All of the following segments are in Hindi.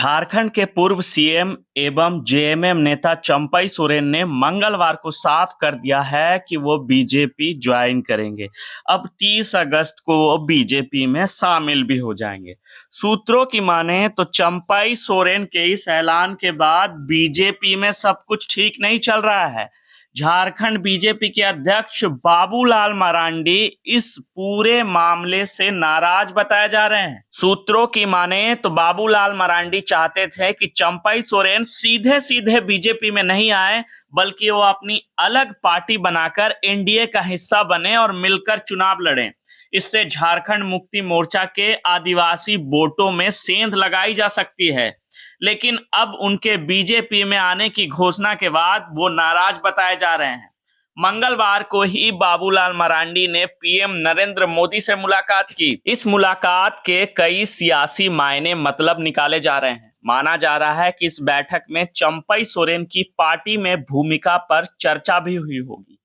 झारखंड के पूर्व सीएम एवं जेएमएम नेता चंपई सोरेन ने मंगलवार को साफ कर दिया है कि वो बीजेपी ज्वाइन करेंगे। अब 30 अगस्त को वो बीजेपी में शामिल भी हो जाएंगे। सूत्रों की माने तो चंपई सोरेन के इस ऐलान के बाद बीजेपी में सब कुछ ठीक नहीं चल रहा है। झारखंड बीजेपी के अध्यक्ष बाबूलाल मरांडी इस पूरे मामले से नाराज बताए जा रहे हैं। सूत्रों की माने तो बाबूलाल मरांडी चाहते थे कि चंपई सोरेन सीधे सीधे बीजेपी में नहीं आए, बल्कि वो अपनी अलग पार्टी बनाकर एनडीए का हिस्सा बने और मिलकर चुनाव लड़ें। इससे झारखंड मुक्ति मोर्चा के आदिवासी वोटों में सेंध लगाई जा सकती है। लेकिन अब उनके बीजेपी में आने की घोषणा के बाद वो नाराज बताए जा रहे हैं। मंगलवार को ही बाबूलाल मरांडी ने पीएम नरेंद्र मोदी से मुलाकात की। इस मुलाकात के कई सियासी मायने मतलब निकाले जा रहे हैं। माना जा रहा है कि इस बैठक में चंपई सोरेन की पार्टी में भूमिका पर चर्चा भी हुई होगी।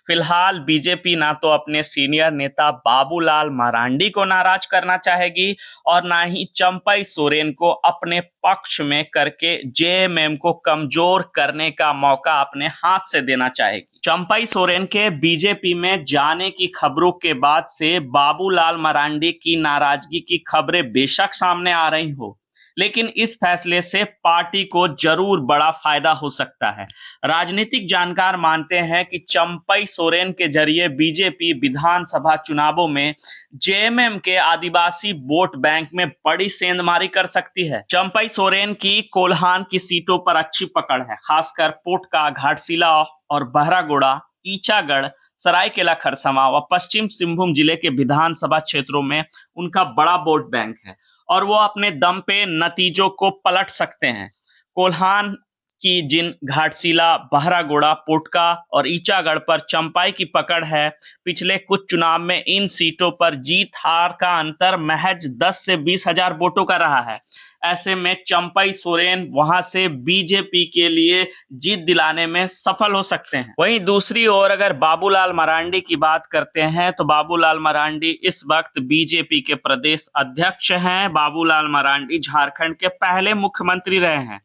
फिलहाल बीजेपी ना तो अपने सीनियर नेता बाबूलाल मरांडी को नाराज करना चाहेगी और ना ही चंपई सोरेन को अपने पक्ष में करके जेएमएम को कमजोर करने का मौका अपने हाथ से देना चाहेगी। चंपई सोरेन के बीजेपी में जाने की खबरों के बाद से बाबूलाल मरांडी की नाराजगी की खबरें बेशक सामने आ रही हो, लेकिन इस फैसले से पार्टी को जरूर बड़ा फायदा हो सकता है। राजनीतिक जानकार मानते हैं कि चंपई सोरेन के जरिए बीजेपी विधानसभा चुनावों में जेएमएम के आदिवासी वोट बैंक में बड़ी सेंधमारी कर सकती है। चंपई सोरेन की कोल्हान की सीटों पर अच्छी पकड़ है, खासकर पोटका, घाटशिला और बहरागोड़ा, ईचागढ़, सरायकेला खरसावां व पश्चिम सिंहभूम जिले के विधानसभा क्षेत्रों में उनका बड़ा वोट बैंक है और वो अपने दम पे नतीजों को पलट सकते हैं। कोल्हान की जिन घाटशिला, बहरागोड़ा, पोटका और ईचागढ़ पर चंपई की पकड़ है, पिछले कुछ चुनाव में इन सीटों पर जीत हार का अंतर महज 10 से 20 हजार वोटों का रहा है। ऐसे में चंपई सोरेन वहां से बीजेपी के लिए जीत दिलाने में सफल हो सकते हैं। वहीं दूसरी ओर अगर बाबूलाल मरांडी की बात करते हैं तो बाबूलाल मरांडी इस वक्त बीजेपी के प्रदेश अध्यक्ष हैं। बाबूलाल मरांडी झारखंड के पहले मुख्यमंत्री रहे हैं।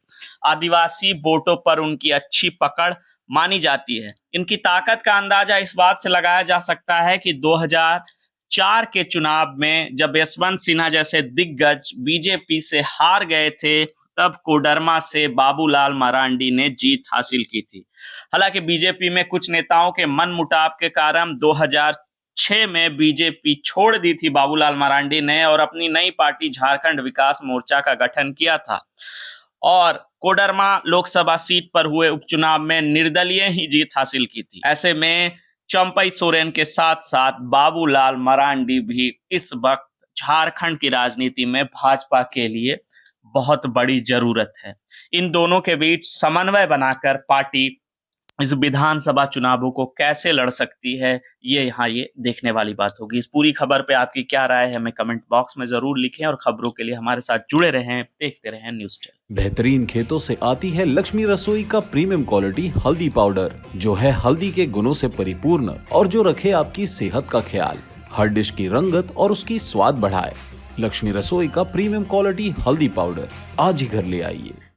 आदिवासी वोटों पर उनकी अच्छी पकड़ मानी जाती है। इनकी ताकत का अंदाजा इस बात से लगाया जा सकता है कि 2004 के चुनाव में जब यशवंत सिन्हा जैसे दिग्गज बीजेपी से हार गए थे, तब कोडरमा से बाबूलाल मरांडी ने जीत हासिल की थी। हालांकि बीजेपी में कुछ नेताओं के मनमुटाव के कारण 2006 में बीजेपी छोड़ दी थी बाबूलाल मरांडी ने और अपनी नई पार्टी झारखंड विकास मोर्चा का गठन किया था और कोडरमा लोकसभा सीट पर हुए उपचुनाव में निर्दलीय ही जीत हासिल की थी। ऐसे में चंपई सोरेन के साथ साथ बाबूलाल मरांडी भी इस वक्त झारखंड की राजनीति में भाजपा के लिए बहुत बड़ी जरूरत है। इन दोनों के बीच समन्वय बनाकर पार्टी इस विधानसभा चुनावों को कैसे लड़ सकती है, ये देखने वाली बात होगी। इस पूरी खबर पे आपकी क्या राय है, हमें कमेंट बॉक्स में जरूर लिखें और खबरों के लिए हमारे साथ जुड़े रहें, देखते रहें न्यूज़ टेल। बेहतरीन खेतों से आती है लक्ष्मी रसोई का प्रीमियम क्वालिटी हल्दी पाउडर, जो है हल्दी के गुणों से परिपूर्ण और जो रखे आपकी सेहत का ख्याल, हर डिश की रंगत और उसकी स्वाद बढ़ाए। लक्ष्मी रसोई का प्रीमियम क्वालिटी हल्दी पाउडर आज ही घर ले आइए।